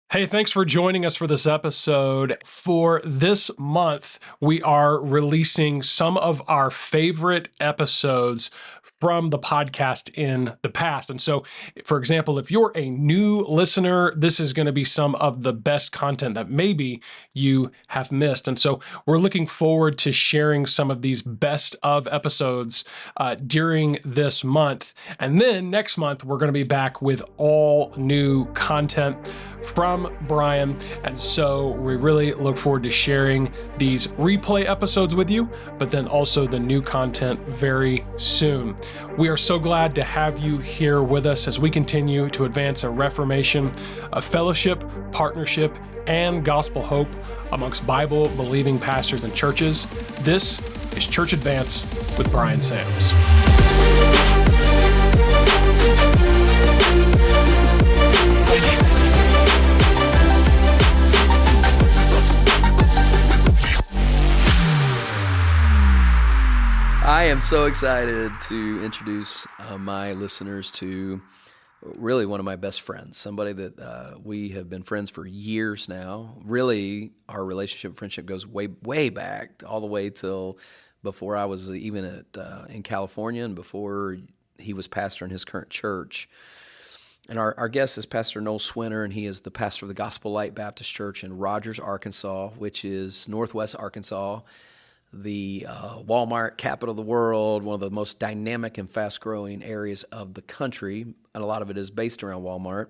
Hey, thanks for joining us for this episode. For this month, we are releasing some of our favorite episodes from the podcast in the past. And so, for example, if you're a new listener, this is going to be some of the best content that maybe you have missed. And so, we're looking forward to sharing some of these best of episodes during this month. And then next month, we're going to be back with all new content from Bryan. And so we really look forward to sharing these replay episodes with you, but then also the new content very soon. We are so glad to have you here with us as we continue to advance a reformation, a fellowship, partnership, and gospel hope amongst Bible-believing pastors and churches. This is Church Advance with Bryan Sams. I am so excited to introduce my listeners to really one of my best friends, somebody that we have been friends for years now. Really, our relationship, friendship goes way, way back, all the way till before I was even in California and before he was pastor in his current church. And our guest is Pastor Noel Cwenar, and he is the pastor of the Gospel Light Baptist Church in Rogers, Arkansas, which is northwest Arkansas, the Walmart capital of the world, one of the most dynamic and fast-growing areas of the country, and a lot of it is based around Walmart.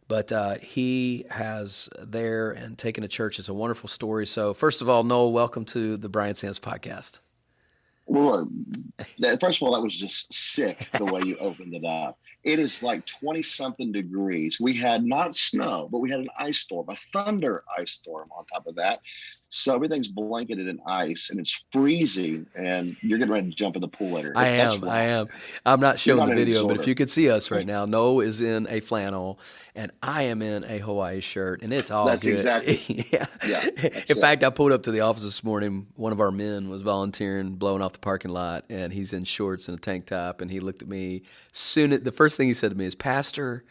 But he has there and taken a church. It's a wonderful story. So first of all, Noel, welcome to the Bryan Sams podcast. Well, first of all, that was just sick the way you opened it up. It is like 20-something degrees. We had not snow, but we had an ice storm, a thunder ice storm on top of that. So everything's blanketed in ice, and it's freezing, and you're getting ready to jump in the pool later. I am. I'm not showing the video, but if you could see us right now, Noel is in a flannel, and I am in a Hawaii shirt, and it's all that's good. Exactly. Yeah. In fact, I pulled up to the office this morning. One of our men was volunteering, blowing off the parking lot, and he's in shorts and a tank top, and he looked at me. The first thing he said to me is, "Pastor,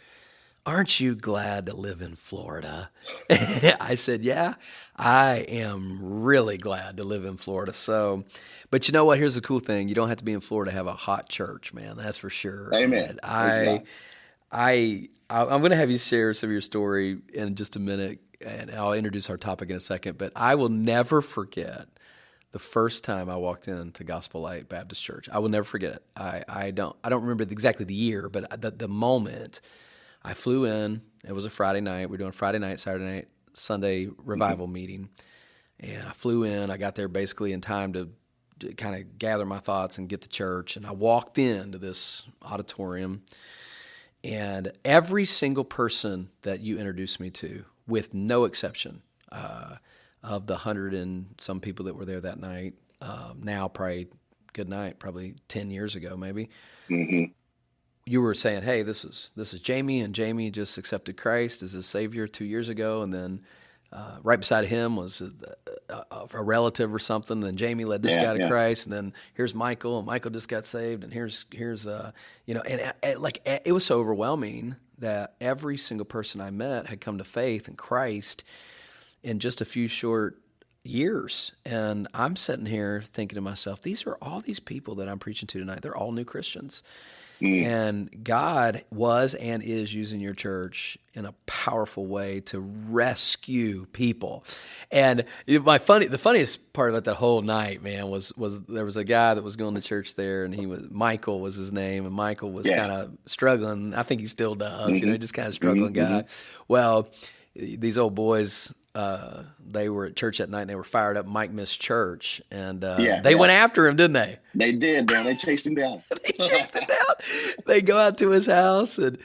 aren't you glad to live in Florida?" I said, yeah, I am really glad to live in Florida. So, but you know what? Here's the cool thing. You don't have to be in Florida to have a hot church, man. That's for sure. Amen. I'm going to have you share some of your story in just a minute, and I'll introduce our topic in a second. But I will never forget the first time I walked into Gospel Light Baptist Church. I will never forget it. I don't remember exactly the year, but the moment. I flew in. It was a Friday night. We're doing Friday night, Saturday night, Sunday revival meeting. And I flew in. I got there basically in time to kind of gather my thoughts and get to church. And I walked into this auditorium. And every single person that you introduced me to, with no exception, of the 100 and some people that were there that night, now probably, good night, probably 10 years ago maybe, you were saying, hey, this is Jamie, and Jamie just accepted Christ as his Savior 2 years ago, and then right beside him was a relative or something, and then Jamie led this guy to Christ, and then here's Michael, and Michael just got saved, and here's it was so overwhelming that every single person I met had come to faith in Christ in just a few short years. And I'm sitting here thinking to myself, these are all these people that I'm preaching to tonight. They're all new Christians. And God was and is using your church in a powerful way to rescue people. And the funniest part about that whole night, man, was there was a guy that was going to church there, and Michael was his name, and Michael was kind of struggling. I think he still does, just kind of struggling guy. Well, these old boys, they were at church that night, and they were fired up. Mike missed church, and they went after him, didn't they? They did, man. They chased him down. They go out to his house and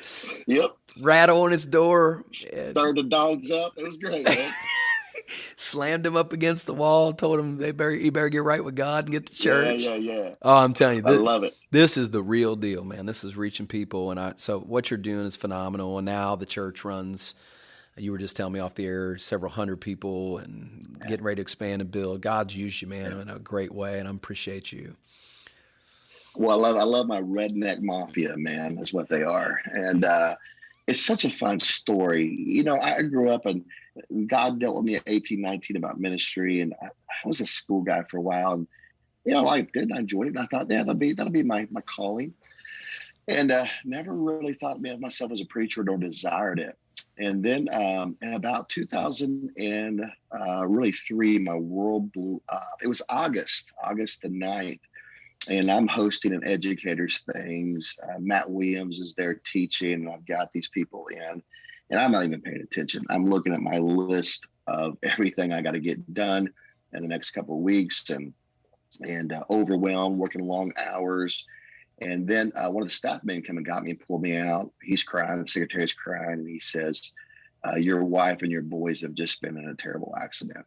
rattle on his door. Stirred the dogs up. It was great, man. Slammed him up against the wall, told him he better get right with God and get to church. Yeah. Oh, I'm telling you, I love it. This is the real deal, man. This is reaching people, so what you're doing is phenomenal. And now the church runs, you were just telling me off the air, several hundred people and getting ready to expand and build. God's used you, man, in a great way, and I appreciate you. Well, I love my redneck mafia, man. That's what they are. And it's such a fun story. You know, I grew up and God dealt with me at 18, 19 about ministry. And I was a school guy for a while. And, you know, I liked it. I enjoyed it. And I thought, yeah, that'll be my calling. And never really thought of myself as a preacher nor desired it. And then in about 2000 and really three, my world blew up. It was August the 9th. And I'm hosting an educators things. Matt Williams is there teaching, and I've got these people in, and I'm not even paying attention. I'm looking at my list of everything I got to get done in the next couple of weeks, and overwhelmed, working long hours. And then one of the staff men came and got me and pulled me out. He's crying, the secretary's crying, and he says, "Your wife and your boys have just been in a terrible accident."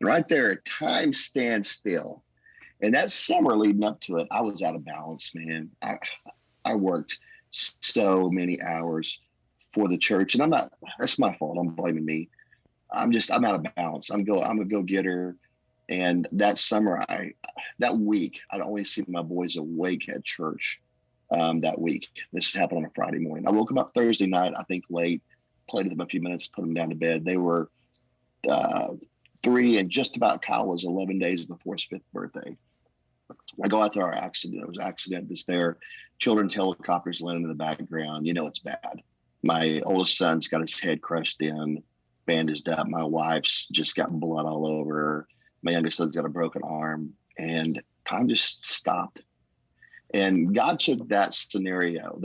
And right there, time stands still. And that summer leading up to it, I was out of balance, man. I worked so many hours for the church, and that's my fault. I'm blaming me. I'm out of balance. I'm a go-getter. And that summer, that week, I'd only seen my boys awake at church that week. This happened on a Friday morning. I woke them up Thursday night, I think late, played with them a few minutes, put them down to bed. They were 3 and just about Kyle was 11 days before his 5th birthday. I go out to our accident. There was an accident that's there. Children's helicopters landing in the background. You know, it's bad. My oldest son's got his head crushed in, bandaged up. My wife's just got blood all over her. My youngest son's got a broken arm, and time just stopped. And God took that scenario.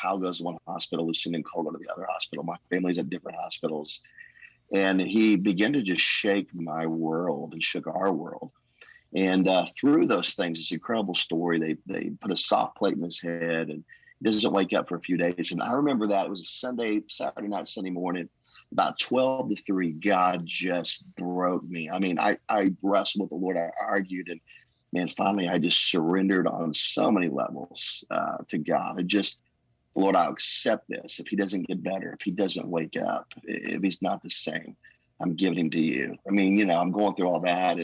Kyle goes to one hospital, Lucinda and Cole go to the other hospital. My family's at different hospitals. And he began to just shake my world and shook our world. And through those things, it's an incredible story. They put a soft plate in his head, and he doesn't wake up for a few days. And I remember that it was a Saturday night, Sunday morning, about 12 to 3. God just broke me. I mean, I wrestled with the Lord. I argued, and man, finally, I just surrendered on so many levels to God. Lord, I'll accept this. If he doesn't get better, if he doesn't wake up, if he's not the same, I'm giving him to you. I mean, you know, I'm going through all that,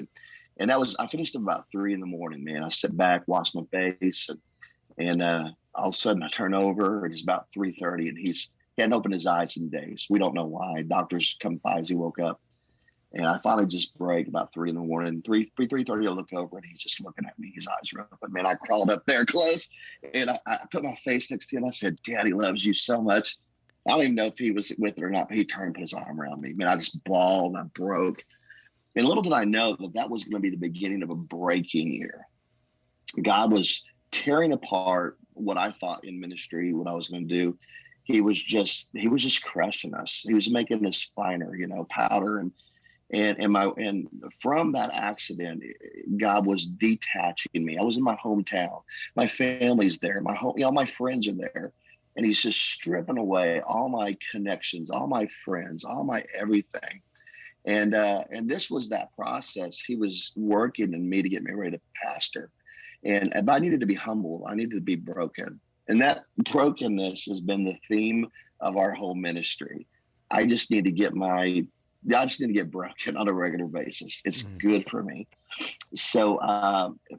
and I finished at about 3 a.m, man. I sit back, wash my face, and all of a sudden I turn over, and it's about 3:30, and he hadn't opened his eyes in days. We don't know why. Doctors come by as he woke up. And I finally just break about 3 a.m. 3:30, I look over, and he's just looking at me. His eyes are open. Man, I crawled up there close, and I put my face next to him. I said, "Daddy loves you so much." I don't even know if he was with it or not, but he turned and put his arm around me. Man, I just bawled and I broke. And little did I know that was going to be the beginning of a breaking year. God was tearing apart what I thought in ministry, what I was going to do. He was just crushing us. He was making us finer, you know, powder. And from that accident, God was detaching me. I was in my hometown. My family's there. My friends are there. And he's just stripping away all my connections, all my friends, all my everything. And this was that process. He was working in me to get me ready to pastor. And if I needed to be humbled, I needed to be broken. And that brokenness has been the theme of our whole ministry. I just need to get broken on a regular basis. It's good for me. So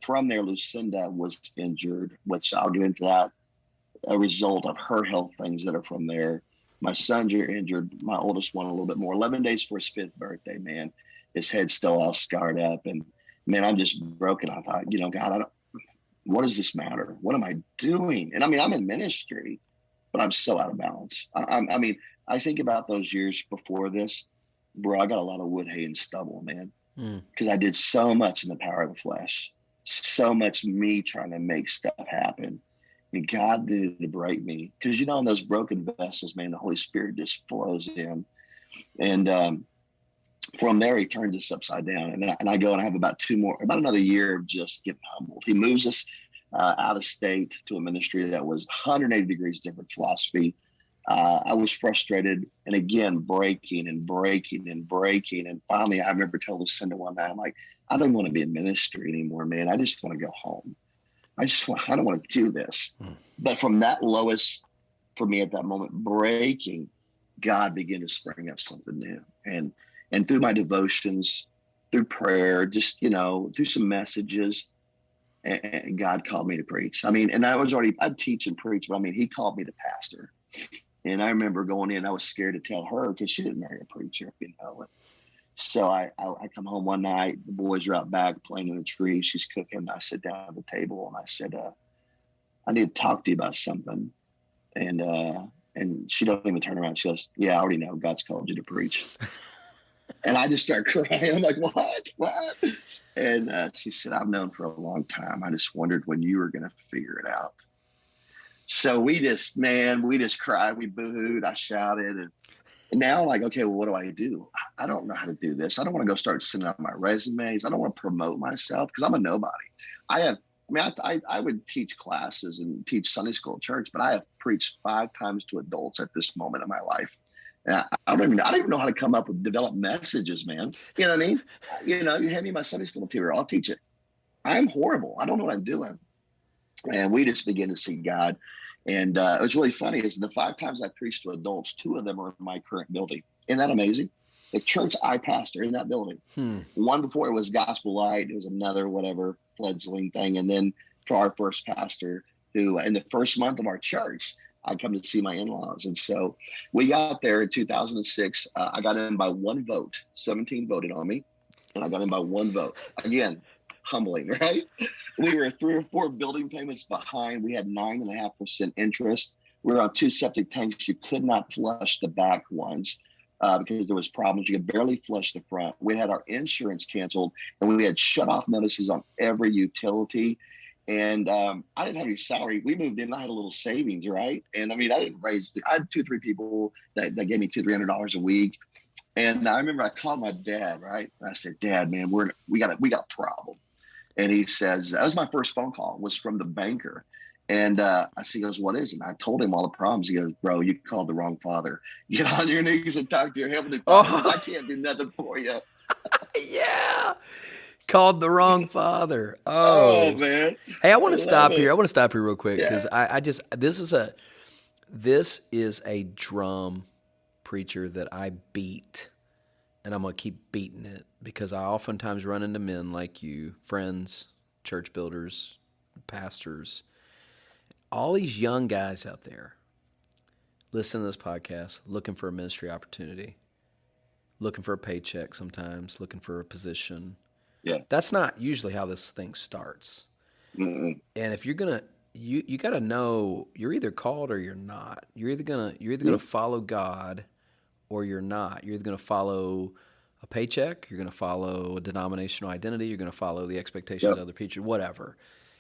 from there, Lucinda was injured, which I'll get into that, a result of her health things that are from there. My sons are injured. My oldest one a little bit more. 11 days for his 5th birthday, man. His head's still all scarred up. And, man, I'm just broken. I thought, you know, God, what does this matter? What am I doing? And, I mean, I'm in ministry, but I'm so out of balance. I think about those years before this. Bro, I got a lot of wood, hay, and stubble, man, because I did so much in the power of the flesh, so much me trying to make stuff happen. And God needed to break me because, you know, in those broken vessels, man, the Holy Spirit just flows in. And from there, he turns us upside down. And I go and I have about another year of just getting humbled. He moves us out of state to a ministry that was 180 degrees different philosophy. I was frustrated and again, breaking. And finally, I remember telling Lucinda one night, I'm like, I don't want to be in ministry anymore, man. I just want to go home. I don't want to do this. But from that lowest, for me at that moment, breaking, God began to spring up something new. And through my devotions, through prayer, just, you know, through some messages, and God called me to preach. I mean, and I'd teach and preach, but I mean, he called me to pastor. And I remember going in, I was scared to tell her because she didn't marry a preacher, you know. So I come home one night, the boys are out back playing in the tree. She's cooking. I sit down at the table and I said, I need to talk to you about something. And she don't even turn around. She goes, yeah, I already know. God's called you to preach. And I just start crying. I'm like, what? And she said, I've known for a long time. I just wondered when you were going to figure it out. So we just cried. We boohooed. I shouted. And now, like, okay, well, what do I do? I don't know how to do this. I don't want to go start sending out my resumes. I don't want to promote myself because I'm a nobody. I would teach classes and teach Sunday school at church, but I have preached 5 times to adults at this moment in my life. And I don't even know how to come up with develop messages, man. You know what I mean? You know, you hand me my Sunday school material, I'll teach it. I'm horrible. I don't know what I'm doing. And we just begin to see God. And what's really funny is the 5 times I preached to adults, 2 of them are in my current building. Isn't that amazing? The church I pastor in that building. One before it was Gospel Light. It was another whatever fledgling thing. And then for our first pastor, who in the first month of our church, I come to see my in-laws. And so we got there in 2006. I got in by 1 vote. 17 voted on me. And I got in by 1 vote. Again, humbling, right? We were 3 or 4 building payments behind. We had 9.5% interest. We were on 2 septic tanks. You could not flush the back ones because there was problems. You could barely flush the front. We had our insurance canceled, and we had shut-off notices on every utility. And I didn't have any salary. We moved in. I had a little savings, right? And I mean, I didn't raise. I had 2 or 3 people that gave me $200-300 a week. And I remember I called my dad, right? And I said, Dad, man, we got a problem. And he says, that was my first phone call, was from the banker. And he goes, what is it? And I told him all the problems. He goes, bro, you called the wrong father. Get on your knees and talk to your heavenly father. I can't do nothing for you. Yeah. Called the wrong father. Oh man. Hey, I want to stop here. I want to stop here real quick because this is a drum preacher that I beat, and I'm going to keep beating it because I oftentimes run into men like you, friends, church builders, pastors, all these young guys out there listening to this podcast, looking for a ministry opportunity, looking for a paycheck sometimes, looking for a position. Yeah. That's not usually how this thing starts. Mm-mm. And if you're going to, you got to know you're either called or you're not. You're either going to follow God or you're not. You're either going to follow a paycheck, you're going to follow a denominational identity, you're going to follow the expectations of other people, whatever.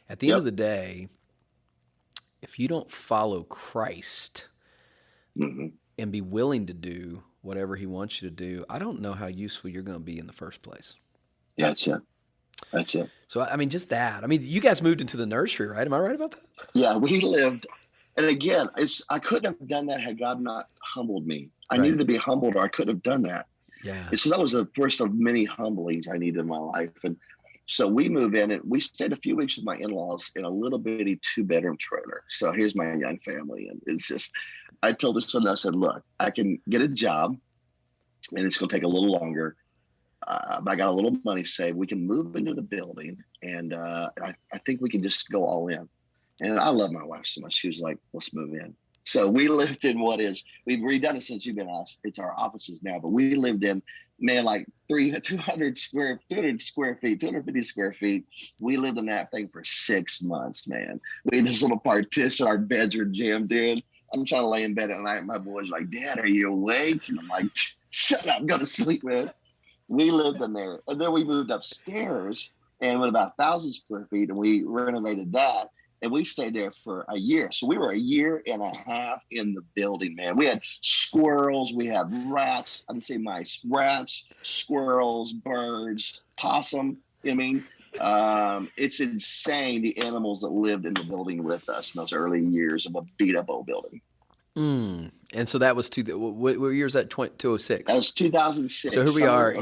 At the end of the day, if you don't follow Christ and be willing to do whatever he wants you to do, I don't know how useful you're going to be in the first place. Yeah, that's it. So, I mean, just that. I mean, you guys moved into the nursery, right? Am I right about that? Yeah, we lived. And again, I couldn't have done that had God not humbled me. I needed to be humbled or I couldn't have done that. Yeah. And so that was the first of many humblings I needed in my life. And so we moved in and we stayed a few weeks with my in-laws in a little bitty 2-bedroom trailer. So here's my young family. And it's just, I told her son, I said, look, I can get a job and it's going to take a little longer. But I got a little money saved. We can move into the building and I think we can just go all in. And I love my wife so much. She was like, let's move in. So we lived in we've redone it since you've been asked. It's our offices now, but we lived in, man, like 250 square feet. We lived in that thing for 6 months, man. We had this little partition. Our beds were jammed in. I'm trying to lay in bed at night. My boy's like, Dad, are you awake? And I'm like, shut up, go to sleep, man. We lived in there. And then we moved upstairs and went about 1,000 square feet and we renovated that. And we stayed there for a year. So we were a year and a half in the building, man. We had squirrels, we had rats. I didn't say mice, rats, squirrels, birds, possum. You know what I mean? It's insane the animals that lived in the building with us in those early years of a beat up old building. And so that was what year is that? 2006? That was 2006. So here we are.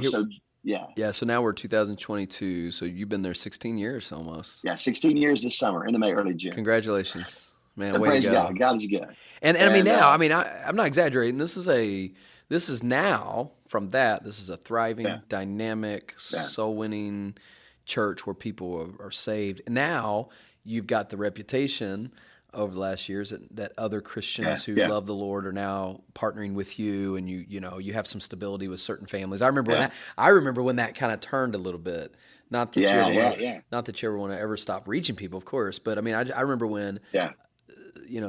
Yeah. So now we're 2022. So you've been there 16 years almost. Yeah, 16 years this summer, end of May, early June. Congratulations, man! Way Praise to go. God. God is good. And I mean now, I'm not exaggerating. This is now from that. This is a thriving, dynamic, soul-winning church where people are saved. Now you've got the reputation over the last years that other Christians who Yeah. love the Lord are now partnering with you, and you have some stability with certain families. I remember when that kind of turned a little bit. Not that you ever want to ever stop reaching people, of course, but I mean, I remember when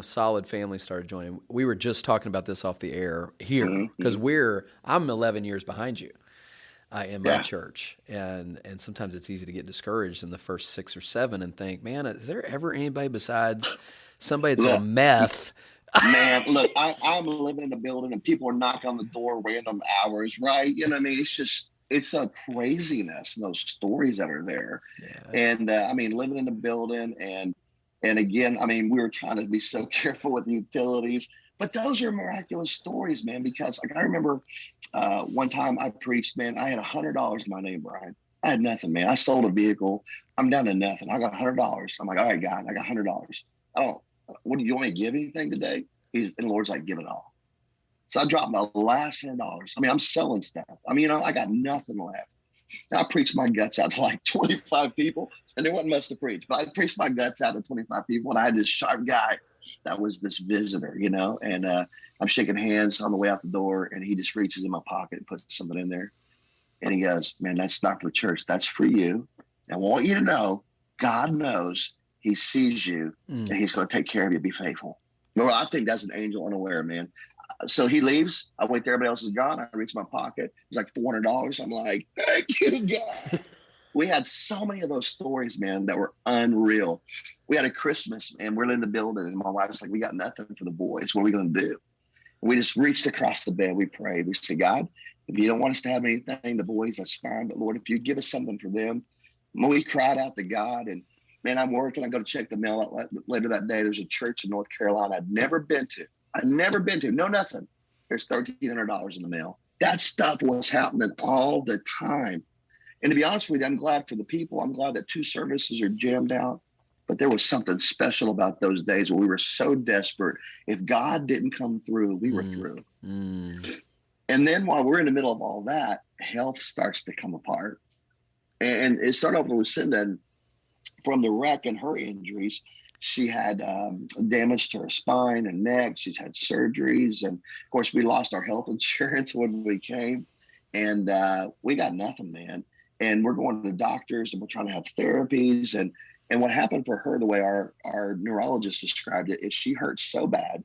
solid families started joining. We were just talking about this off the air here because I'm 11 years behind you in my church, and sometimes it's easy to get discouraged in the first 6 or 7 and think, man, is there ever anybody besides somebody that's on meth? Man, look, I'm living in a building and people are knocking on the door random hours, right? You know what I mean? It's a craziness, those stories that are there. Yeah. And I mean, living in a building and again, I mean, we were trying to be so careful with the utilities, but those are miraculous stories, man, because like I remember one time I preached, man, I had $100 in my name, Bryan. I had nothing, man. I sold a vehicle. I'm down to nothing. I got $100. I'm like, all right, God, I got $100. What do you want me to give anything today? And the Lord's like, give it all. So I dropped my last $100. I mean, I'm selling stuff. I mean, I got nothing left. And I preached my guts out to like 25 people, and there wasn't much to preach, but I preached my guts out to 25 people, and I had this sharp guy that was this visitor, and I'm shaking hands on the way out the door, and he just reaches in my pocket and puts something in there. And he goes, man, that's not for church. That's for you. And I want you to know, God knows. He sees you, and he's going to take care of you. Be faithful. Well, I think that's an angel unaware, man. So he leaves. I wait till everybody else is gone. I reach my pocket. It's like $400. I'm like, thank you, God. We had so many of those stories, man, that were unreal. We had a Christmas, and we're in the building, and my wife's like, we got nothing for the boys. What are we going to do? And we just reached across the bed. We prayed. We said, God, if you don't want us to have anything, the boys, that's fine. But Lord, if you give us something for them, we cried out to God. And man, I'm working. I go to check the mail out later that day. There's a church in North Carolina I'd never been to. No, nothing. There's $1,300 in the mail. That stuff was happening all the time. And to be honest with you, I'm glad for the people. I'm glad that 2 services are jammed out. But there was something special about those days where we were so desperate. If God didn't come through, we were through. And then while we're in the middle of all that, health starts to come apart. And it started off with Lucinda. And from the wreck and her injuries, she had damage to her spine and neck. She's had surgeries. And of course, we lost our health insurance when we came. And we got nothing, man. And we're going to the doctors and we're trying to have therapies. And what happened for her, the way our neurologist described it, is she hurt so bad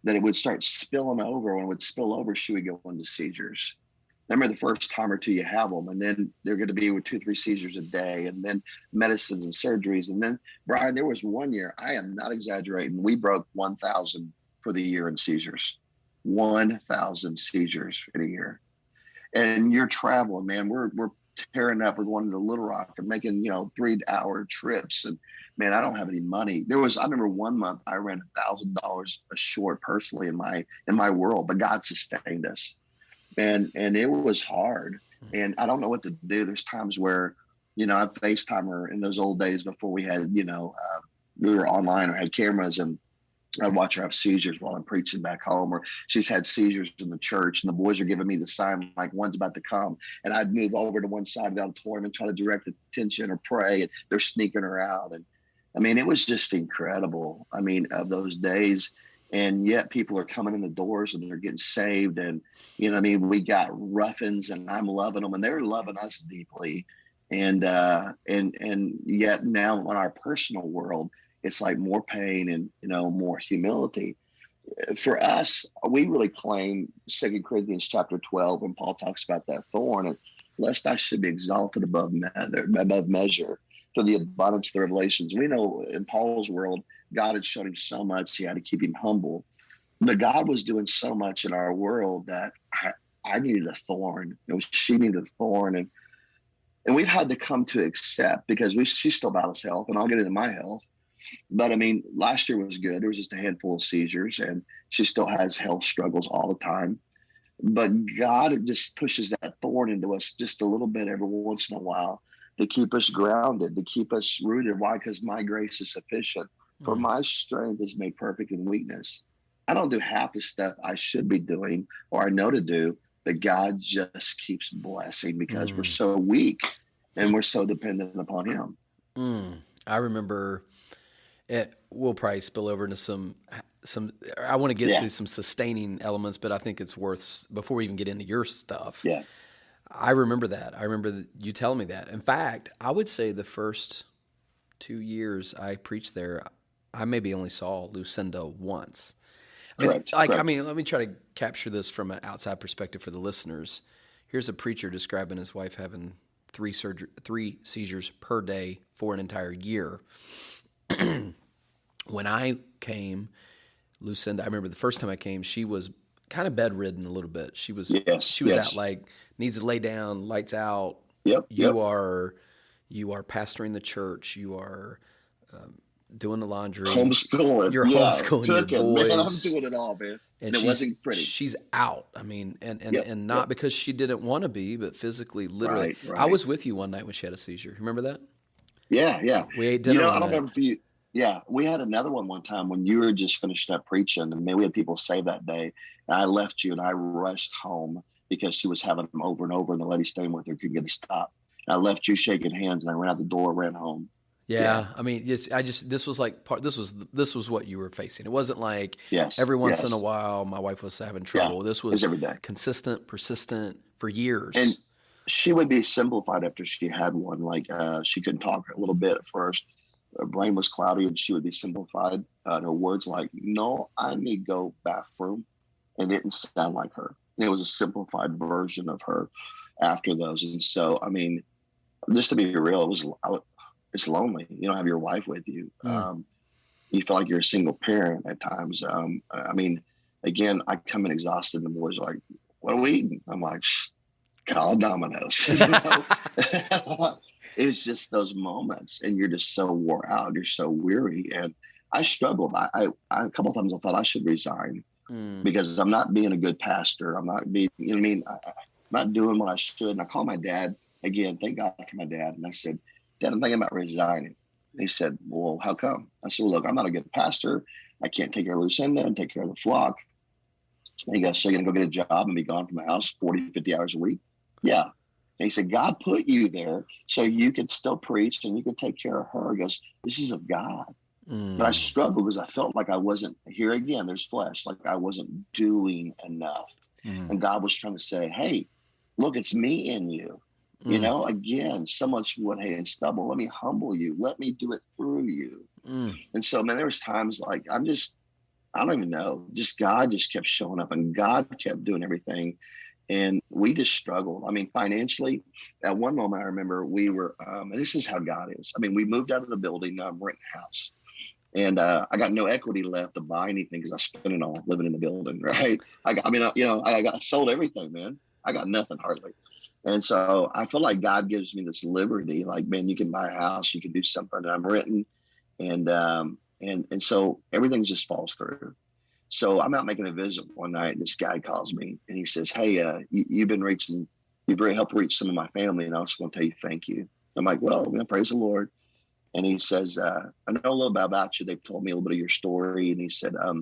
that it would start spilling over. When it would spill over, she would go into seizures. Remember the first time or two you have them, and then they're going to be with 2-3 seizures a day, and then medicines and surgeries. And then, Bryan, there was one year, I am not exaggerating, we broke 1,000 for the year in seizures. 1,000 seizures in a year. And you're traveling, man. We're tearing up. We're going to Little Rock and making, 3-hour trips. And man, I don't have any money. I remember one month I ran $1,000 ashore personally in my world, but God sustained us. And it was hard. And I don't know what to do. There's times where, I FaceTime her in those old days before we had, we were online or had cameras, and I'd watch her have seizures while I'm preaching back home, or she's had seizures in the church and the boys are giving me the sign like one's about to come. And I'd move over to one side of the auditorium and try to direct attention or pray, and they're sneaking her out. And I mean, it was just incredible. I mean, of those days. And yet people are coming in the doors and they're getting saved. And, we got ruffins and I'm loving them and they're loving us deeply. And yet now in our personal world, it's like more pain and, more humility. For us, we really claim 2 Corinthians chapter 12, when Paul talks about that thorn, and lest I should be exalted above measure for the abundance of the revelations. We know in Paul's world, God had shown him so much, he had to keep him humble. But God was doing so much in our world that I needed a thorn. She needed a thorn. And we've had to come to accept, because she still battles health, and I'll get into my health. But I mean, last year was good. There was just a handful of seizures, and she still has health struggles all the time. But God just pushes that thorn into us just a little bit every once in a while to keep us grounded, to keep us rooted. Why? Because my grace is sufficient. For my strength is made perfect in weakness. I don't do half the stuff I should be doing or I know to do, but God just keeps blessing because we're so weak and we're so dependent upon him. I remember We'll probably spill over into some. I want to get to some sustaining elements, but I think it's worth before we even get into your stuff. Yeah. I remember that. I remember you telling me that. In fact, I would say the first 2 years I preached there, I maybe only saw Lucinda once. Correct. I mean, let me try to capture this from an outside perspective for the listeners. Here's a preacher describing his wife having three seizures per day for an entire year. When I came, Lucinda, I remember the first time I came, she was kind of bedridden a little bit. She was out, like, needs to lay down, lights out. Yep. You are pastoring the church. You are doing the laundry. Homeschooling. You're homeschooling cooking, your boys. Man, I'm doing it all, man. And it wasn't pretty. She's out. I mean, and not because she didn't want to be, but physically, literally. Right. I was with you one night when she had a seizure. Remember that? Yeah. We ate dinner. I don't remember if you. Yeah, we had another one time when you were just finishing up preaching, and we had people saved that day. And I left you, and I rushed home because she was having them over and over, and the lady staying with her couldn't get to stop. And I left you shaking hands, and I ran out the door, ran home. Yeah. I mean, this was like this was what you were facing. It wasn't like every once in a while my wife was having trouble. Yeah, this was every day. Consistent, persistent for years. And she would be simplified after she had one. Like she couldn't talk a little bit at first. Her brain was cloudy, and she would be simplified. And her words like, "No, I need to go bathroom," and it didn't sound like her. And it was a simplified version of her after those. And so, I mean, just to be real, it's lonely. You don't have your wife with you. You feel like you're a single parent at times. I mean, again, I come in exhausted, and the boys are like, "What are we eating?" I'm like, "Call Domino's." You know? It's just those moments, and you're just so wore out. You're so weary. And I struggled. I a couple of times I thought I should resign because I'm not being a good pastor. I'm not being, you know what I mean? I'm not doing what I should. And I called my dad again. Thank God for my dad. And I said, "Dad, I'm thinking about resigning." He said, "Well, how come?" I said, "Well, look, I'm not a good pastor. I can't take care of Lucinda and take care of the flock." And he goes, "So you're going to go get a job and be gone from the house 40, 50 hours a week?" Yeah. And he said, "God put you there so you could still preach and you could take care of her." He goes, "This is of God." But I struggled because I felt like I wasn't, here again, there's flesh, like I wasn't doing enough. And God was trying to say, "Hey, look, it's me in you. You know, again, so much wood, hay, and stubble. Let me humble you. Let me do it through you." And so, man, there was times like I don't even know. Just God just kept showing up, and God kept doing everything. And we just struggled. I mean, financially, at one moment, I remember we were, and this is how God is. I mean, we moved out of the building. Now I'm renting a house. And I got no equity left to buy anything because I spent it all living in the building, right? I sold everything, man. I got nothing hardly. And so I feel like God gives me this liberty. Like, man, you can buy a house, you can do something that I'm renting. And so everything just falls through. So I'm out making a visit one night. This guy calls me and he says, "Hey, you've really helped reach some of my family, and I just want to tell you thank you." I'm like, "Well, praise the Lord." And he says, "I know a little bit about you. They've told me a little bit of your story." And he said, "I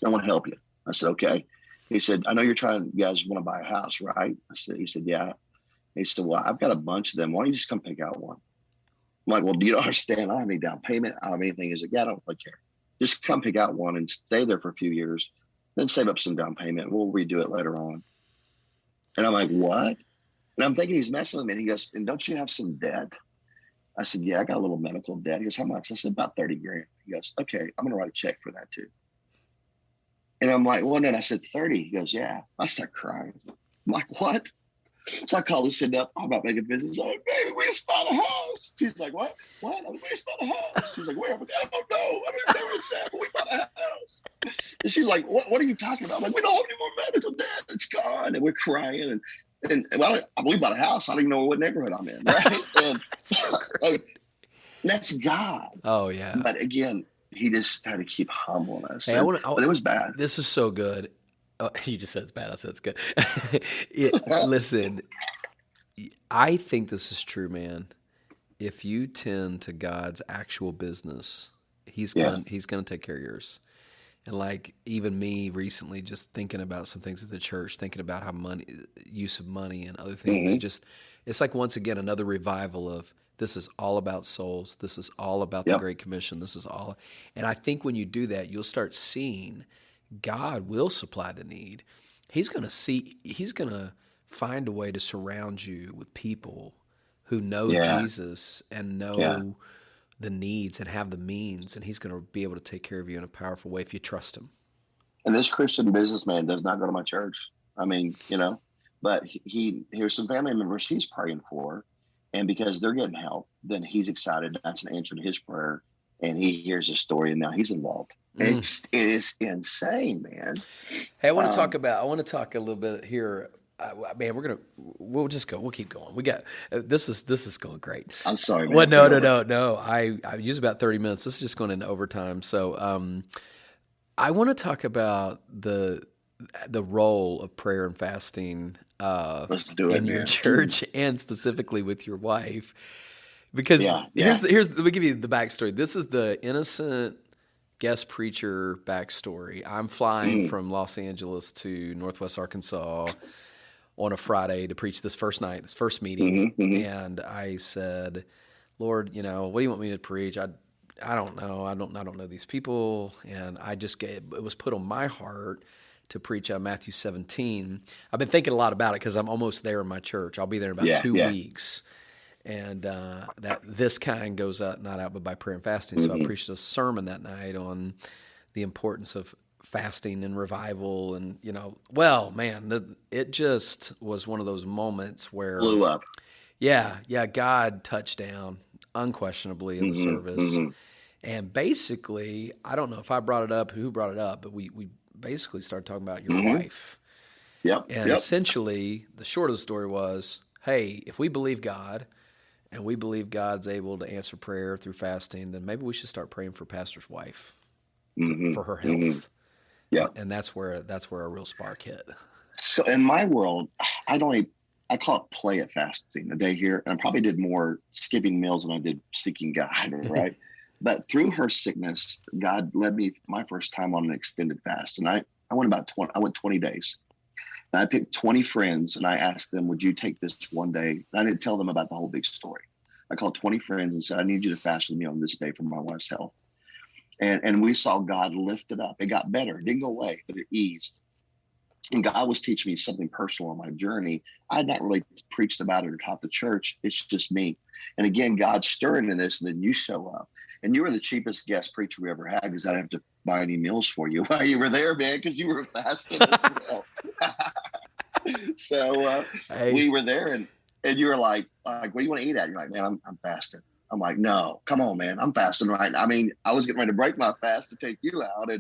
want to help you." I said, "Okay." He said, "I know you guys want to buy a house, right?" He said, "Yeah." He said, "Well, I've got a bunch of them. Why don't you just come pick out one?" I'm like, "Well, do you not understand? I don't have any down payment. I don't have anything." He's like, "Yeah, I don't really care. Just come pick out one and stay there for a few years, then save up some down payment. We'll redo it later on." And I'm like, "What?" And I'm thinking he's messing with me. And he goes, "And don't you have some debt?" I said, "Yeah, I got a little medical debt." He goes, "How much?" I said, "About 30 grand. He goes, "Okay, I'm going to write a check for that too." And I'm like, "Well, then," I said, 30. He goes, "Yeah." I start crying. I'm like, "What?" So I called Lucinda up. "I'm about making business." I'm like, "Baby, we just bought a house." She's like, "What?" "What?" "We just bought a house." She's like, "Where?" I'm like, "I don't know. I don't know where it's at, but we bought a house." And she's like, what are you talking about?" I'm like, "We don't have any more medical debt. It's gone." And we're crying. And well, we bought a house. I don't even know what neighborhood I'm in, right? And that's God. Oh, yeah. But again, he just had to keep humbling us. Hey, but it was bad. This is so good. Oh, you just said it's bad. I said it's good. Listen, I think this is true, man. If you tend to God's actual business, he's going to take care of yours. And like even me recently, just thinking about some things at the church, thinking about use of money and other things, it's like once again another revival of This is all about souls. This is all about the Yep. Great Commission. And I think when you do that, you'll start seeing God will supply the need. He's going to find a way to surround you with people who know Yeah. Jesus and know Yeah. the needs and have the means, and he's going to be able to take care of you in a powerful way if you trust him. And this Christian businessman does not go to my church. I mean, but here's some family members he's praying for. And because they're getting help, then he's excited. That's an answer to his prayer. And he hears his story, and now he's involved. It is insane, man. Hey, I want to talk a little bit here. Man, we'll keep going. We got, this is going great. I'm sorry, man. Well, no. I use about 30 minutes. This is just going into overtime. So, I want to talk about the role of prayer and fasting Let's do it, in your man. church and specifically with your wife. Because Yeah. let me give you the backstory. This is the innocent guest preacher backstory. I'm flying from Los Angeles to Northwest Arkansas on a Friday to preach this first meeting. And I said, Lord, what do you want me to preach? I don't know. I don't know these people. And it was put on my heart to preach Matthew 17. I've been thinking a lot about it because I'm almost there in my church. I'll be there in about 2 weeks. And that this kind goes out, not out, but by prayer and fasting. So I preached a sermon that night on the importance of fasting and revival. And, it just was one of those moments where Blew up. Yeah, God touched down unquestionably in the service. And basically, I don't know if I brought it up, who brought it up, but we basically started talking about your wife. Yep. And essentially, the short of the story was, hey, if we believe God and we believe God's able to answer prayer through fasting, then maybe we should start praying for pastor's wife for her health. Yeah. And that's where a real spark hit. So in my world, I call it play it fasting a day here. And I probably did more skipping meals than I did seeking God, right? But through her sickness, God led me my first time on an extended fast. And I went 20 days. And I picked 20 friends and I asked them, would you take this one day? And I didn't tell them about the whole big story. I called 20 friends and said, I need you to fast with me on this day for my wife's health. And we saw God lift it up. It got better. It didn't go away, but it eased. And God was teaching me something personal on my journey. I had not really preached about it or taught the church. It's just me. And again, God's stirring in this, and then you show up. And you were the cheapest guest preacher we ever had because I didn't have to buy any meals for you while you were there, man, because you were fasting as well. So we were there, and you were like, what do you want to eat at? You're like, man, I'm fasting. I'm like, no, come on, man, I'm fasting right now. I mean, I was getting ready to break my fast to take you out,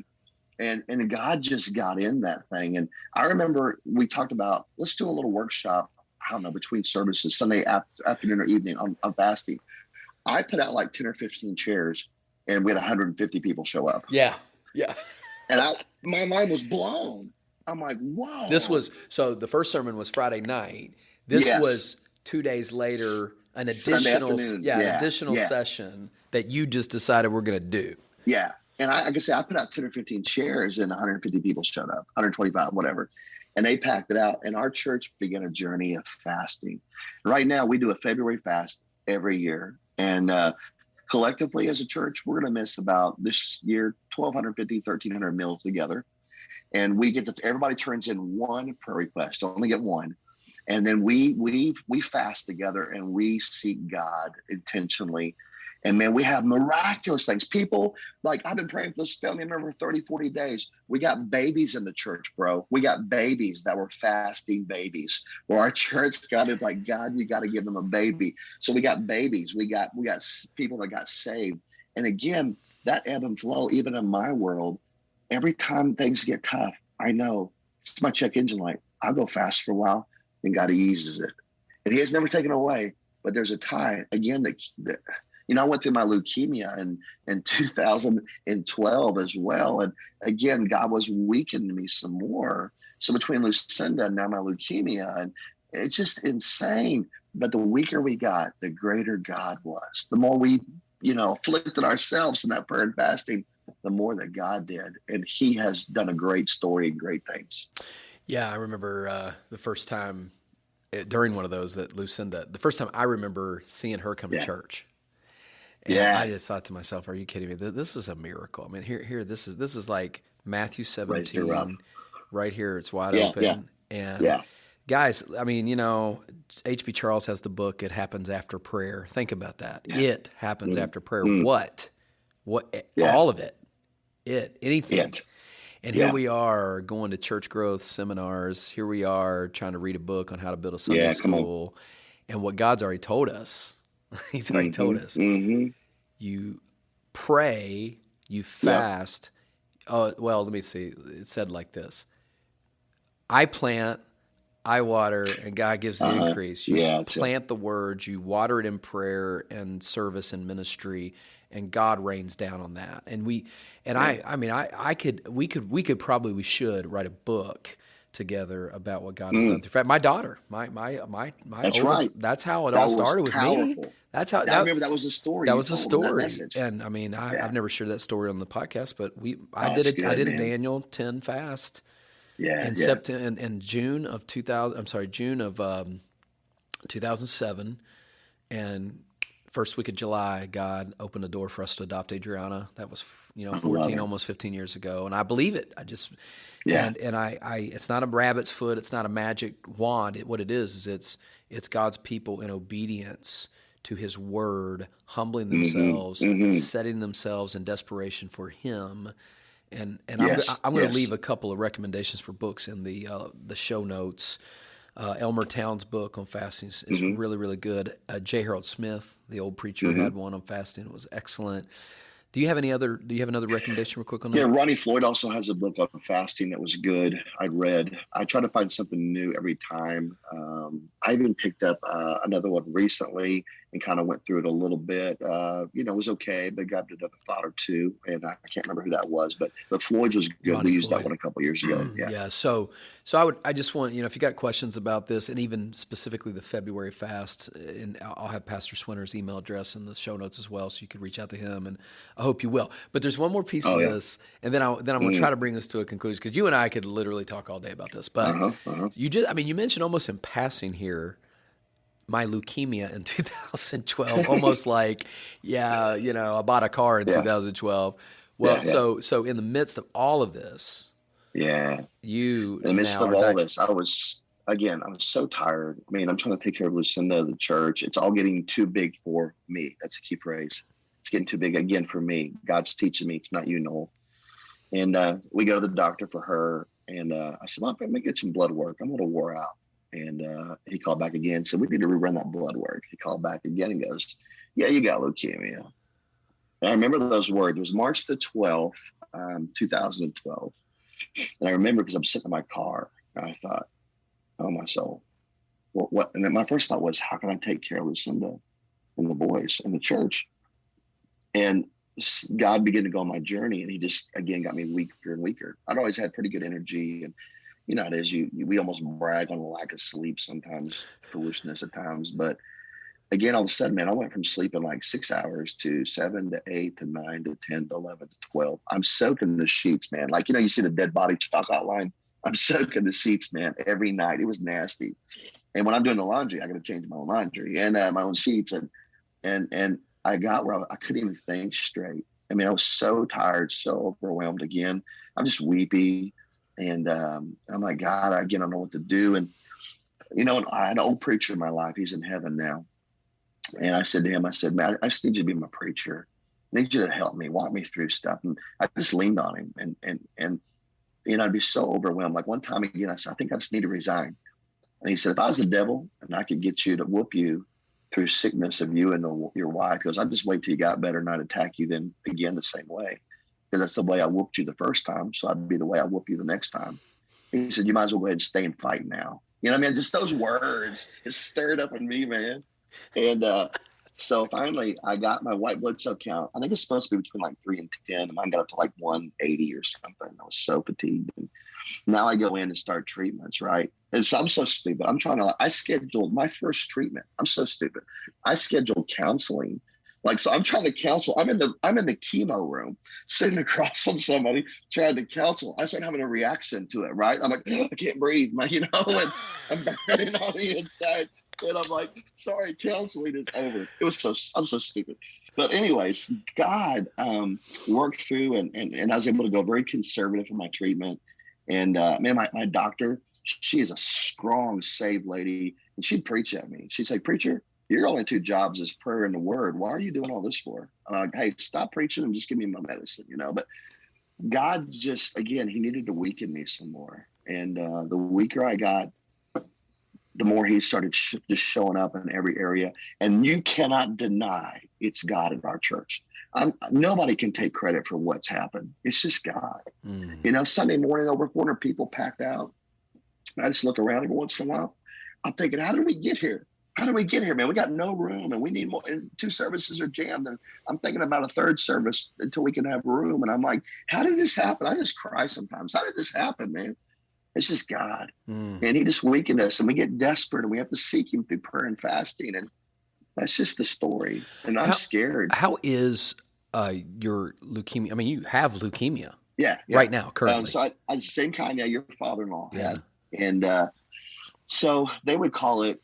and God just got in that thing. And I remember we talked about, let's do a little workshop, I don't know, between services, Sunday afternoon or evening on fasting. I put out like 10 or 15 chairs, and we had 150 people show up. Yeah. And my mind was blown. I'm like, whoa. So the first sermon was Friday night. This was 2 days later, an additional session that you just decided we're going to do. Yeah. And like I said, I put out 10 or 15 chairs, and 150 people showed up, 125, whatever. And they packed it out. And our church began a journey of fasting. Right now, we do a February fast every year. And collectively as a church, we're going to miss about this year, 1,250, 1,300 meals together. And everybody turns in one prayer request, only get one. And then we fast together and we seek God intentionally. And man, we have miraculous things. People, like I've been praying for this family member for 30, 40 days. We got babies in the church, bro. We got babies that were fasting babies. Where our church got it like, God, you got to give them a baby. So we got babies. We got people that got saved. And again, that ebb and flow, even in my world, every time things get tough, I know it's my check engine light. I'll go fast for a while, and God eases it. And he has never taken away, but there's a tie again that I went through my leukemia in 2012 as well. And again, God was weakening me some more. So between Lucinda and now my leukemia, and it's just insane. But the weaker we got, the greater God was. The more we, afflicted ourselves in that prayer and fasting, the more that God did. And he has done a great story and great things. Yeah, I remember the first time during one of those that Lucinda, the first time I remember seeing her come to Yeah. church. And I just thought to myself, are you kidding me? This is a miracle. I mean, here, this is like Matthew Raised her up. 17, right here. It's wide Yeah, open. yeah, And yeah. guys, I mean, H.B. Charles has the book, It Happens After Prayer. Think about that. Yeah. It happens after prayer. Mm. What? Yeah. All of it. Anything. It. And here Yeah. we are going to church growth seminars. Here we are trying to read a book on how to build a Sunday Yeah, come on. school. And what God's already told us, He's already told us. Mm-hmm. You pray, you fast. Oh, well, let me see. It said like this: I plant, I water, and God gives the increase. You plant the word, you water it in prayer and service and ministry, and God rains down on that. And we should write a book together about what God has done. In fact, my daughter, my That's oldest, right. that's how it That all was started with me. powerful. That's how I remember that was the story. that you was the told in that story. message. And I mean, I've never shared that story on the podcast, but I That's did a good, man. Daniel 10 fast in Yeah. September in June of 2007, and first week of July, God opened a door for us to adopt Adriana. That was 14, almost 15 years ago, and I believe it. I just and I it's not a rabbit's foot, it's not a magic wand. What it is it's God's people in obedience to His word, humbling themselves, setting themselves in desperation for Him. And I'm going to leave a couple of recommendations for books in the show notes. Elmer Towns' book on fasting is really, really good. J. Harold Smith, the old preacher, had one on fasting. It was excellent. Do you have another recommendation real quick on that? Yeah, Ronnie Floyd also has a book on fasting that was good. I read. I try to find something new every time. I even picked up another one recently and kind of went through it a little bit. It was okay, but got another thought or two, and I can't remember who that was, but Floyd's was good. Ronnie we used Floyd. that one a couple of years ago. Yeah. Yeah. So I just want, if you got questions about this, and even specifically the February fast, and I'll have Pastor Swinner's email address in the show notes as well, so you could reach out to him, and I hope you will. But there's one more piece of this, and then I'm going to try to bring this to a conclusion, because you and I could literally talk all day about this. But you mentioned almost in passing here my leukemia in 2012, almost like, I bought a car in 2012. Well, so in the midst of all of this, in the midst of all this, I was so tired. I mean, I'm trying to take care of Lucinda, the church. It's all getting too big for me. That's a key phrase. It's getting too big again for me. God's teaching me. It's not you, Noel. And we go to the doctor for her. And I said, well, let me get some blood work. I'm a little wore out. And he called back again, said, we need to rerun that blood work. He called back again and goes, yeah, you got leukemia. And I remember those words. It was March the 12th, 2012. And I remember because I'm sitting in my car, and I thought, oh, my soul. Well, what? And then my first thought was, how can I take care of Lucinda and the boys and the church? And God began to go on my journey, and He just, again, got me weaker and weaker. I'd always had pretty good energy, and you know, it is we almost brag on the lack of sleep sometimes, foolishness at times. But again, all of a sudden, man, I went from sleeping like 6 hours to 7 to 8 to 9 to 10 to 11 to 12. I'm soaking the sheets, man. Like, you see the dead body chalk outline. I'm soaking the sheets, man, every night. It was nasty. And when I'm doing the laundry, I got to change my own laundry and my own sheets. And I got where I couldn't even think straight. I mean, I was so tired, so overwhelmed again. I'm just weepy. And I'm like, God, I don't know what to do. And, I had an old preacher in my life. He's in heaven now. And I said to him, man, I just need you to be my preacher. I need you to help me, walk me through stuff. And I just leaned on him. And I'd be so overwhelmed. Like one time again, I said, I think I just need to resign. And he said, if I was the devil and I could get you to whoop you through sickness of you and your wife, because I'd just wait till you got better and I'd attack you then again the same way. Because that's the way I whooped you the first time. So I'd be the way I whoop you the next time. He said, you might as well go ahead and stay and fight now. You know what I mean? Just those words, it stirred up in me, man. And so finally I got my white blood cell count. I think it's supposed to be between like 3 and 10. And mine got up to like 180 or something. I was so fatigued. And now I go in and start treatments, right? And so I'm so stupid. I scheduled my first treatment. I'm so stupid. I scheduled counseling Like, so I'm trying to counsel. I'm in the chemo room, sitting across from somebody trying to counsel. I start having a reaction to it, right? I'm like, I can't breathe, and I'm burning on the inside. And I'm like, sorry, counseling is over. I'm so stupid. But anyways, God worked through and I was able to go very conservative in my treatment. And man, my doctor, she is a strong, saved lady. And she'd preach at me. She'd say, preacher, your only two jobs is prayer and the word. Why are you doing all this for? And I'm like, hey, stop preaching and just give me my medicine, But God just, again, he needed to weaken me some more. And the weaker I got, the more he started just showing up in every area. And you cannot deny it's God in our church. Nobody can take credit for what's happened. It's just God. Sunday morning, over 400 people packed out. I just look around every once in a while. I'm thinking, how did we get here? How do we get here, man? We got no room and we need more. And 2 services are jammed. And I'm thinking about a 3rd service until we can have room. And I'm like, how did this happen? I just cry sometimes. How did this happen, man? It's just God. And he just weakened us and we get desperate and we have to seek him through prayer and fasting. And that's just the story. And I'm scared. How is your leukemia? I mean, you have leukemia. Yeah. Right now, currently. So I same kind that your father-in-law had. And so they would call it,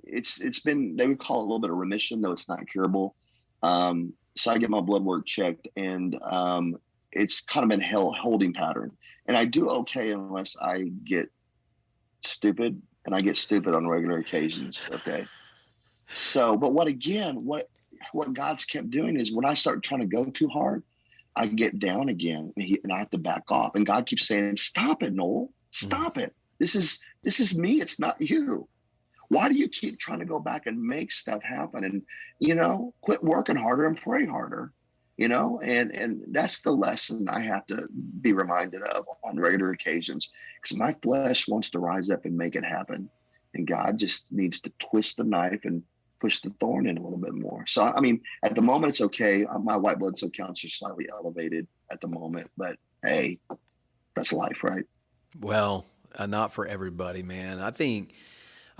they would call it a little bit of remission, though it's not curable. So I get my blood work checked and it's kind of been holding pattern. And I do okay unless I get stupid, and I get stupid on regular occasions. Okay. So, but what God's kept doing is when I start trying to go too hard, I get down again and I have to back off. And God keeps saying, stop it, Noel, stop it. This is me. It's not you. Why do you keep trying to go back and make stuff happen? And, quit working harder and pray harder, and that's the lesson I have to be reminded of on regular occasions, because my flesh wants to rise up and make it happen. And God just needs to twist the knife and push the thorn in a little bit more. So, I mean, at the moment, it's okay. My white blood cell counts are slightly elevated at the moment, but hey, that's life, right? Well, not for everybody, man. I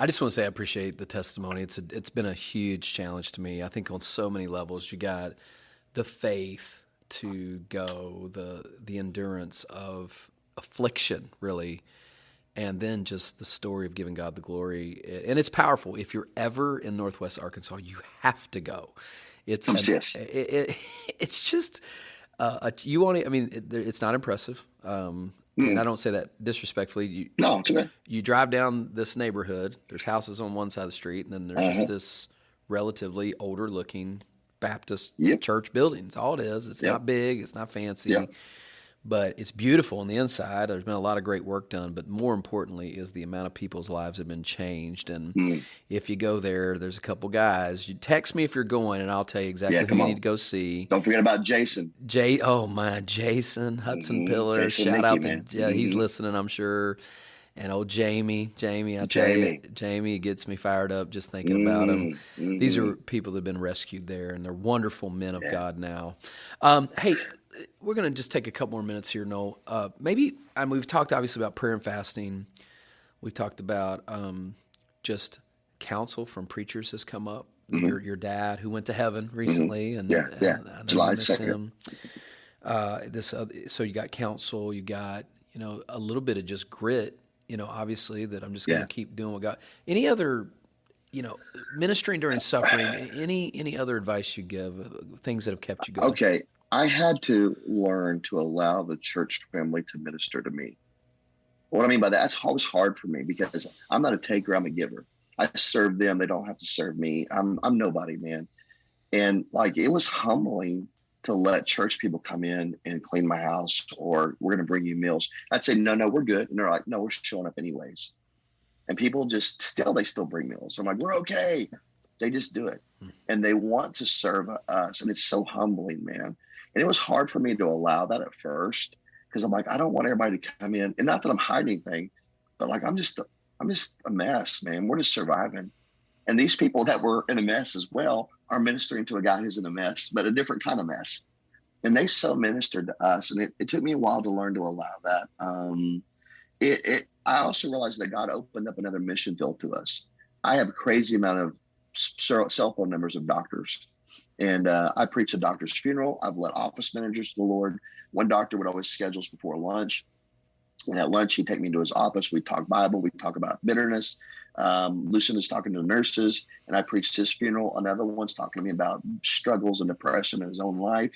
just want to say I appreciate the testimony. It's been a huge challenge to me. I think on so many levels. You got the faith to go, the endurance of affliction, really, and then just the story of giving God the glory. And it's powerful. If you're ever in Northwest Arkansas, you have to go. It's just you want to. I mean, it's not impressive. And I don't say that disrespectfully. No, it's okay. You drive down this neighborhood. There's houses on one side of the street, and then there's just this relatively older-looking Baptist church building. It's all it is. It's not big. It's not fancy. But it's beautiful on the inside. There's been a lot of great work done. But more importantly is the amount of people's lives have been changed. And if you go there, there's a couple guys. You text me if you're going, and I'll tell you exactly who you need to go see. Don't forget about Jason. Jason Hudson Pillar. Jason Shout out to man. He's listening, I'm sure. And old Jamie, I tell you, Jamie gets me fired up just thinking about him. These are people that have been rescued there, and they're wonderful men of God now. Hey, we're going to just take a couple more minutes here, Noel. We've talked obviously about prayer and fasting. We've talked about just counsel from preachers has come up. Your dad who went to heaven recently, and I know July you miss 2nd. him. So you got counsel, you got a little bit of just grit. Obviously that I'm just going to keep doing what God. Any other, ministering during suffering. Any other advice you give? Things that have kept you going. Okay. I had to learn to allow the church family to minister to me. What I mean by that, that's always hard for me because I'm not a taker, I'm a giver. I serve them, they don't have to serve me. I'm nobody, man. And it was humbling to let church people come in and clean my house, or we're going to bring you meals. I'd say, no, we're good. And they're like, no, we're showing up anyways. And people they still bring meals. I'm like, we're okay. They just do it. And they want to serve us. And it's so humbling, man. And it was hard for me to allow that at first because I'm like, I don't want everybody to come in. And not that I'm hiding anything, but I'm just a mess, man. We're just surviving. And these people that were in a mess as well are ministering to a guy who's in a mess, but a different kind of mess. And they so ministered to us. And it took me a while to learn to allow that. I also realized that God opened up another mission field to us. I have a crazy amount of cell phone numbers of doctors. And I preached a doctor's funeral. I've led office managers to the Lord. One doctor would always schedule us before lunch. And at lunch, he'd take me to his office. We'd talk Bible. We'd talk about bitterness. Luciana's talking to the nurses, and I preached his funeral. Another one's talking to me about struggles and depression in his own life.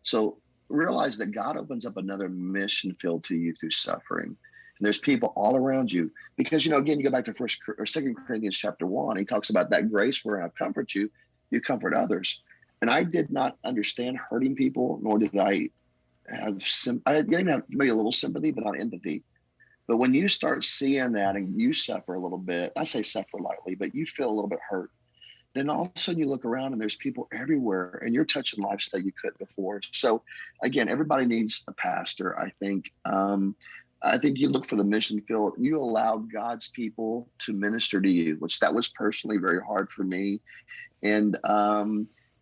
So realize that God opens up another mission field to you through suffering. And there's people all around you. Because, again, you go back to 2 Corinthians chapter 1. He talks about that grace where I comfort you, you comfort others. And I did not understand hurting people, nor did I have I didn't even have maybe a little sympathy, but not empathy. But when you start seeing that and you suffer a little bit, I say suffer lightly, but you feel a little bit hurt, then all of a sudden you look around and there's people everywhere and you're touching lives that you couldn't before. So again, everybody needs a pastor. I think you look for the mission field. You allow God's people to minister to you, which that was personally very hard for me. And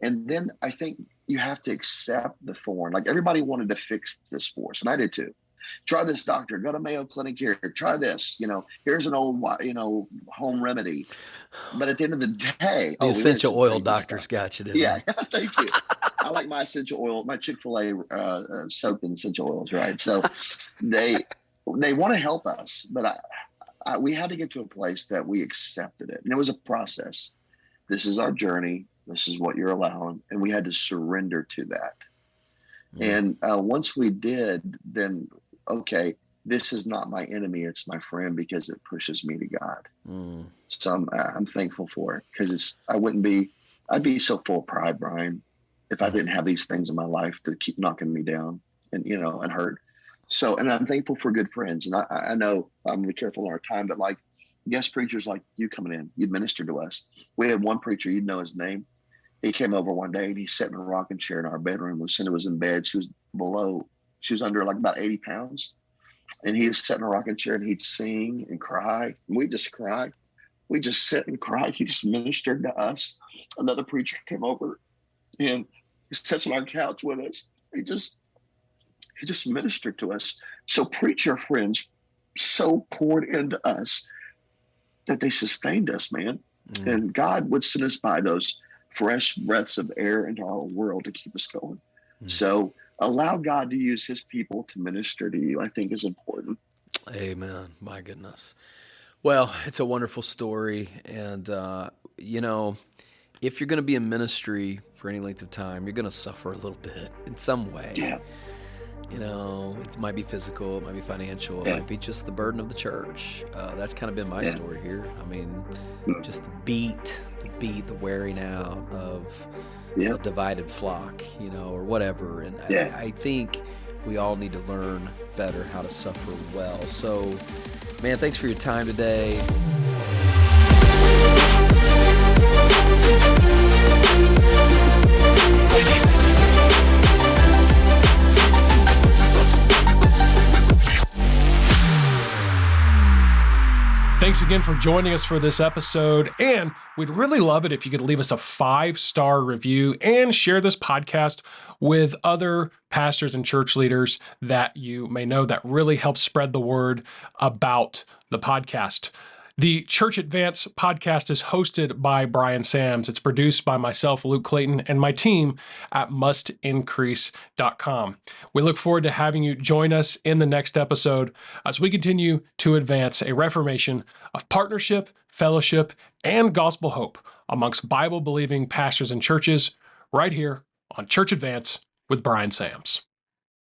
then I think you have to accept the thorn. Like everybody wanted to fix this for us, and I did too. Try this, doctor. Go to Mayo Clinic here. Try this. Here's an old, home remedy. But at the end of the day, the essential oil doctors got you. Yeah, thank you. I like my essential oil, my Chick-fil-A soaked in essential oils, right? So they want to help us, but we had to get to a place that we accepted it, and it was a process. This is our journey. This is what you're allowing. And we had to surrender to that. And once we did, then, okay, this is not my enemy. It's my friend, because it pushes me to God. So I'm thankful for it, because I'd be so full of pride, Bryan, if I didn't have these things in my life to keep knocking me down and, and hurt. So, and I'm thankful for good friends. And I know I'm going to be careful in our time, but like guest preachers like you coming in, you'd minister to us. We had one preacher, you'd know his name. He came over one day and he sat in a rocking chair in our bedroom. Lucinda was in bed. She was under like about 80 pounds. And he'd sit in a rocking chair and he'd sing and cry. And we just cry. We just sit and cry. He just ministered to us. Another preacher came over and he sits on our couch with us. He just ministered to us. So preacher friends so poured into us that they sustained us, man. And God would send us by those fresh breaths of air into our world to keep us going. So allow God to use his people to minister to you, I think, is important. Amen. My goodness. Well, it's a wonderful story. And, if you're going to be in ministry for any length of time, you're going to suffer a little bit in some way. Yeah. It might be physical, it might be financial, it might be just the burden of the church. That's kind of been my story here. I mean, just the wearing out of a divided flock, or whatever. And I think we all need to learn better how to suffer well. So, man, thanks for your time today. Thanks again for joining us for this episode, and we'd really love it if you could leave us a 5-star review and share this podcast with other pastors and church leaders that you may know that really help spread the word about the podcast. The Church Advance podcast is hosted by Bryan Sams. It's produced by myself, Luke Clayton, and my team at mustincrease.com. We look forward to having you join us in the next episode as we continue to advance a reformation of partnership, fellowship, and gospel hope amongst Bible-believing pastors and churches right here on Church Advance with Bryan Sams.